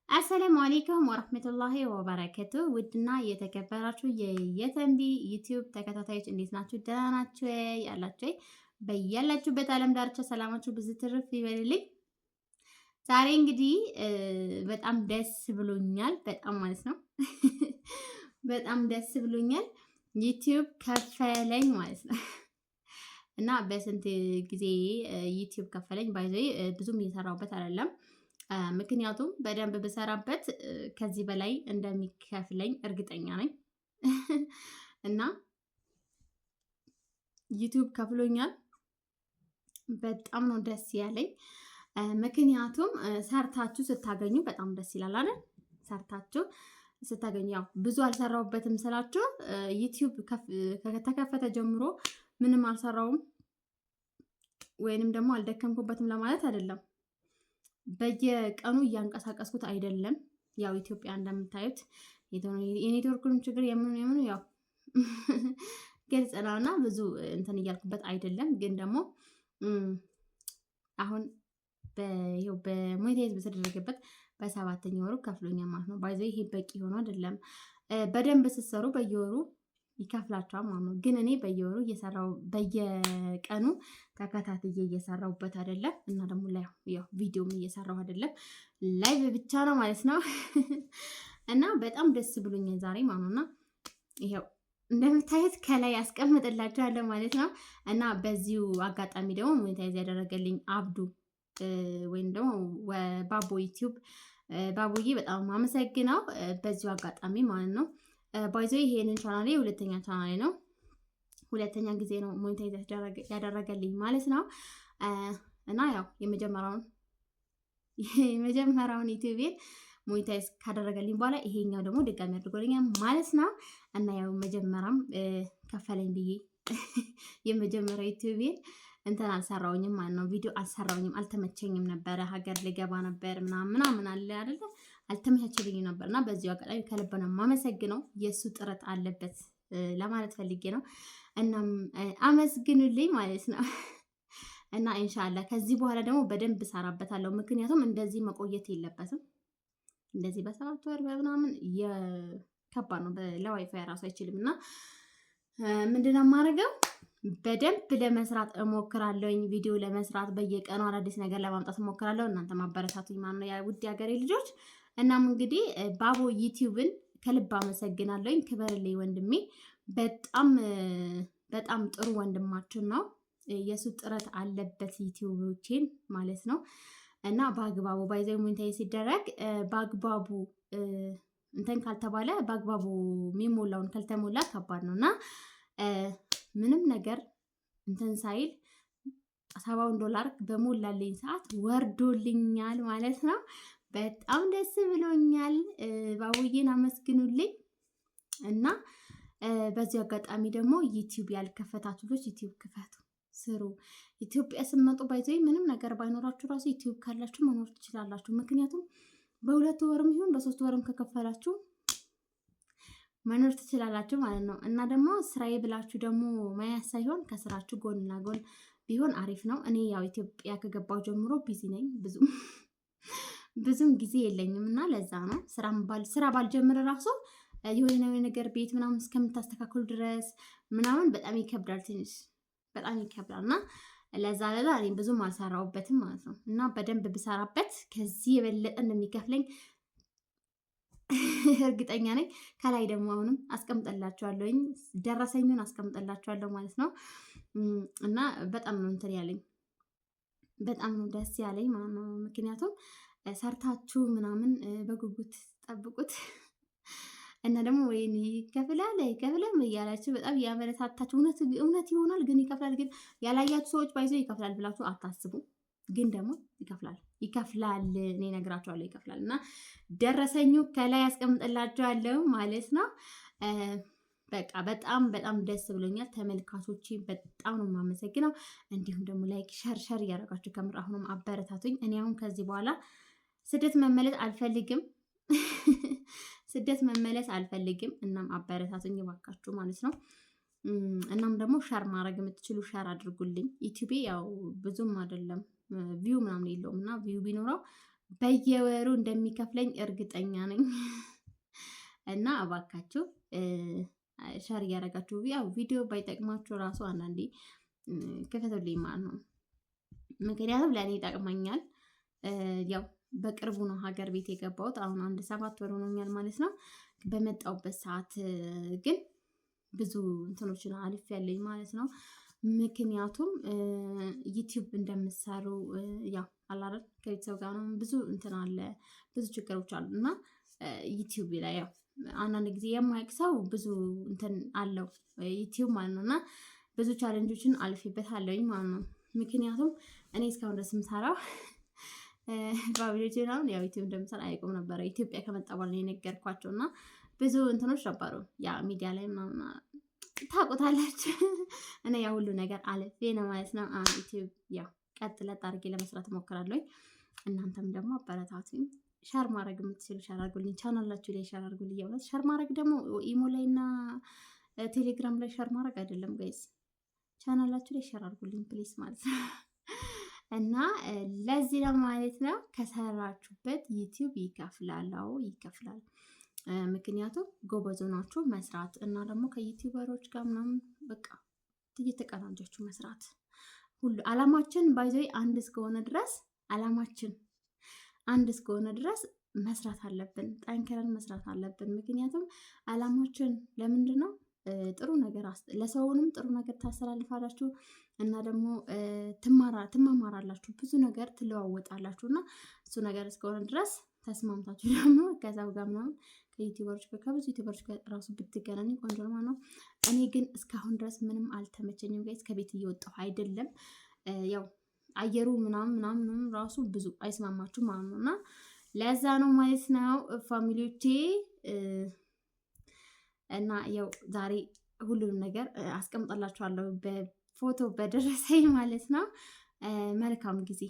አሰላሙ አለይኩም ወራህመቱላሂ ወበረከቱ። ውድና የተከበራችሁ የየተንቢ ዩቲዩብ ተከታታዮች እንዴት ናችሁ? ደህና ናችሁ ያላችሁ? በያላችሁበት ዓለም ዳርቻ ሰላማችሁ ብዙ ትርፍ ይበልልኝ። ዛሬ እንግዲህ በጣም ደስ ብሎኛል። በጣም ማለት ነው በጣም ደስ ብሎኛል። ዩቲዩብ ከፈለኝ ማለት ነው እና በስንት ጊዜ ዩቲዩብ ከፈለኝ ባይዘይ ብዙም እየሰራሁበት አይደለም። ምክንያቱም በደንብ ብሰራበት ከዚህ በላይ እንደሚከፍለኝ እርግጠኛ ነኝ እና ዩቲዩብ ከፍሎኛል። በጣም ነው ደስ ያለኝ። ምክንያቱም ሰርታችሁ ስታገኙ በጣም ደስ ይላል አይደል? ሰርታችሁ ስታገኙ ያው ብዙ አልሰራሁበትም ስላችሁ ዩቲዩብ ከተከፈተ ጀምሮ ምንም አልሰራውም ወይንም ደግሞ አልደከምኩበትም ለማለት አይደለም። በየቀኑ እያንቀሳቀስኩት አይደለም። ያው ኢትዮጵያ እንደምታዩት የኔትወርኩን ችግር የምኑ ያው ግልጽ ነውና ብዙ እንትን እያልኩበት አይደለም። ግን ደግሞ አሁን በሞኔታይዝ በተደረገበት በ7ኛ ወሩ ከፍሎኛል ማለት ነው። ባይዘው ይሄ በቂ ሆኖ አይደለም። በደንብ ስትሰሩ በየወሩ ይከፍላቸዋል ማለት ነው። ግን እኔ በየወሩ እየሰራው በየቀኑ ተከታትዬ እየሰራውበት አይደለም እና ደግሞ ላይ ያው ቪዲዮም እየሰራው አይደለም፣ ላይቭ ብቻ ነው ማለት ነው። እና በጣም ደስ ብሎኛል ዛሬ ማለት ነውና ይሄው እንደምታዩት ከላይ አስቀምጥላችኋለሁ ማለት ነው። እና በዚሁ አጋጣሚ ደግሞ ሞኔታይዝ ያደረገልኝ አብዱ ወይም ደግሞ ባቦ ዩቲዩብ ባቦዬ በጣም አመሰግናለሁ በዚሁ አጋጣሚ ማለት ነው። ባይዞ ይሄንን ቻናሌ ሁለተኛ ቻናሌ ነው። ሁለተኛ ጊዜ ነው ሞኔታይዝ ያደረገልኝ ማለት ነው። እና ያው የመጀመሪያውን ዩቲዩቤን ሞኔታይዝ ካደረገልኝ በኋላ ይሄኛው ደግሞ ድጋሚ አድርጎልኛል ማለት ነው። እና ያው መጀመሪያም ከፈለኝ ብዬ የመጀመሪያው ዩቲዩቤን እንትን አልሰራውኝም ማለት ነው። ቪዲዮ አልሰራውኝም፣ አልተመቸኝም ነበረ። ሀገር ልገባ ነበር ምናምን አለ አይደለ? አልተመቻቸልኝም ነበር እና በዚሁ አጋጣሚ ከልብ ነው የማመሰግነው። የእሱ ጥረት አለበት ለማለት ፈልጌ ነው። እናም አመስግኑልኝ ማለት ነው። እና ኢንሻአላህ ከዚህ በኋላ ደግሞ በደንብ እሰራበታለሁ። ምክንያቱም እንደዚህ መቆየት የለበትም። እንደዚህ በ7 ወር በምናምን ከባድ ነው። ለዋይፋይ ራሱ አይችልም። እና ምንድነው የማደርገው? በደንብ ለመስራት እሞክራለሁኝ። ቪዲዮ ለመስራት በየቀኑ አዳዲስ ነገር ለማምጣት እሞክራለሁ። እናንተ ማበረታቱኝ ማለት ነው ውድ ሀገሬ ልጆች። እናም እንግዲህ ባቦ ዩቲዩብን ከልብ አመሰግናለሁኝ። ክበርልኝ ወንድሜ። በጣም በጣም ጥሩ ወንድማችን ነው። የሱ ጥረት አለበት ዩቲዩቦቼን ማለት ነው። እና በአግባቡ ባይዘው ሞኔታይዝ ሲደረግ በአግባቡ እንትን ካልተባለ በአግባቡ የሚሞላውን ካልተሞላ ከባድ ነው እና ምንም ነገር እንትን ሳይል $70 በሞላልኝ ሰዓት ወርዶልኛል ማለት ነው። በጣም ደስ ብሎኛል። ባቡዬን አመስግኑልኝ። እና በዚህ አጋጣሚ ደግሞ ዩቲዩብ ያልከፈታችሁ ልጆች ዩቲዩብ ክፈቱ፣ ስሩ። ኢትዮጵያ ስትመጡ ባይዘይ ምንም ነገር ባይኖራችሁ ራሱ ዩቲዩብ ካላችሁ መኖር ትችላላችሁ። ምክንያቱም በ2 ወርም ይሁን በ3 ወርም ከከፈላችሁ መኖር ትችላላችሁ ማለት ነው። እና ደግሞ ስራዬ ብላችሁ ደግሞ መያዝ ሳይሆን ከስራችሁ ጎንና ጎን ቢሆን አሪፍ ነው። እኔ ያው ኢትዮጵያ ከገባው ጀምሮ ቢዚ ነኝ፣ ብዙም ጊዜ የለኝም እና ለዛ ነው ስራ ባልጀምር ራሱ የሆነ ነገር ቤት ምናምን እስከምታስተካክሉ ድረስ ምናምን በጣም ይከብዳል፣ ትንሽ በጣም ይከብዳል። እና ለዛ እኔ ብዙም አልሰራሁበትም ማለት ነው። እና በደንብ ብሰራበት ከዚህ የበለጠ እንደሚከፍለኝ እርግጠኛ ነኝ። ከላይ ደግሞ አሁንም አስቀምጠላችኋለሁኝ፣ ደረሰኙን አስቀምጠላችኋለሁ ማለት ነው። እና በጣም ነው እንትን ያለኝ፣ በጣም ነው ደስ ያለኝ ማለት ነው። ምክንያቱም ሰርታችሁ ምናምን በጉጉት ጠብቁት እና ደግሞ ወይኔ ይከፍላል አይከፍልም እያላችሁ በጣም ያበረታታችሁ። እውነት ይሆናል ግን ይከፍላል። ግን ያላያችሁ ሰዎች ባይዘው ይከፍላል ብላችሁ አታስቡ። ግን ደግሞ ይከፍላል። እኔ እነግራችኋለሁ ይከፍላል። እና ደረሰኙ ከላይ ያስቀምጥላችኋለሁ ማለት ነው። በቃ በጣም በጣም ደስ ብሎኛል። ተመልካቾቼ በጣም ነው የማመሰግነው። እንዲሁም ደግሞ ላይክ ሸር እያደረጋችሁ ከምር አሁንም አበረታቱኝ። እኔ አሁን ከዚህ በኋላ ስደት መመለስ አልፈልግም። ስደት መመለስ አልፈልግም። እናም አበረታቱኝ እባካችሁ ማለት ነው። እናም ደግሞ ሸር ማድረግ የምትችሉ ሸር አድርጉልኝ። ዩቲዩቤ ያው ብዙም አይደለም ቪው ምናምን የለውም እና ቪው ቢኖረው በየወሩ እንደሚከፍለኝ እርግጠኛ ነኝ። እና እባካችሁ ሸር እያደረጋችሁ ያው ቪዲዮ ባይጠቅማችሁ ራሱ አንዳንዴ ክፈቱልኝ ማለት ነው። ምክንያቱም ለእኔ ይጠቅመኛል። ያው በቅርቡ ነው ሀገር ቤት የገባሁት። አሁን 7 ወር ሆኖኛል ማለት ነው። በመጣሁበት ሰዓት ግን ብዙ እንትኖችን አልፍ ያለኝ ማለት ነው። ምክንያቱም ዩቲዩብ እንደምሰሩ ያው አላረን ከቤተሰብ ጋር ብዙ እንትን አለ፣ ብዙ ችግሮች አሉ እና ዩቲዩብ ላይ ያው አንዳንድ ጊዜ የማያውቅ ሰው ብዙ እንትን አለው ዩቲዩብ ማለት ነው። እና ብዙ ቻሌንጆችን አልፌበታለሁኝ ማለት ነው። ምክንያቱም እኔ እስካሁን ድረስ የምሰራው ፋሚሊዎቼ አሁን ያው ዩቲዩብ እንደምሰራ አያውቁም ነበረ። ኢትዮጵያ ከመጣ በኋላ ነው የነገርኳቸው እና ብዙ እንትኖች ነበሩ ያ ሚዲያ ላይ ምናምን ታውቁታላችሁ። እኔ ያ ሁሉ ነገር አልፌ ነው ማለት ነው። ዩቲዩብ ያው ቀጥ ለጥ አድርጌ ለመስራት እሞክራለሁ። እናንተም ደግሞ አበረታቱኝ። ሸር ማድረግ የምትችሉ ሸር አድርጉልኝ። ቻናላችሁ ላይ ሸር አድርጉልኝ። የእውነት ሸር ማድረግ ደግሞ ኢሞ ላይ እና ቴሌግራም ላይ ሸር ማድረግ አይደለም ጋይስ፣ ቻናላችሁ ላይ ሸር አድርጉልኝ ፕሊስ ማለት ነው። እና ለዚህ ነው ማለት ነው። ከሰራችሁበት ዩቲዩብ ይከፍላል። አዎ ይከፍላል። ምክንያቱም ጎበዝ ናችሁ መስራት እና ደግሞ ከዩቲዩበሮች ጋር ምናምን በቃ እየተቀናጃችሁ መስራት ሁሉ አላማችን ባይዘይ አንድ እስከሆነ ድረስ አላማችን አንድ እስከሆነ ድረስ መስራት አለብን። ጠንክረን መስራት አለብን። ምክንያቱም አላማችን ለምንድን ነው? ጥሩ ነገር ለሰውንም ጥሩ ነገር ታስተላልፋላችሁ እና ደግሞ ትማማራላችሁ፣ ብዙ ነገር ትለዋወጣላችሁ እና እሱ ነገር እስከሆነ ድረስ ተስማምታችሁ ደግሞ ከዛው ጋር ምናምን ከዩቲዩበሮች ጋር ከብዙ ዩቲዩበሮች ጋር ራሱ ብትገናኙ ቆንጆ ነው። እኔ ግን እስካሁን ድረስ ምንም አልተመቸኝም ጋይስ። ከቤት እየወጣሁ አይደለም። ያው አየሩ ምናምን ራሱ ብዙ አይስማማችሁ ማለት ነው እና ለዛ ነው ማለት ነው ፋሚሊዎቼ። እና ያው ዛሬ ሁሉንም ነገር አስቀምጣላችኋለሁ በፎቶ በደረሰኝ ማለት ነው። መልካም ጊዜ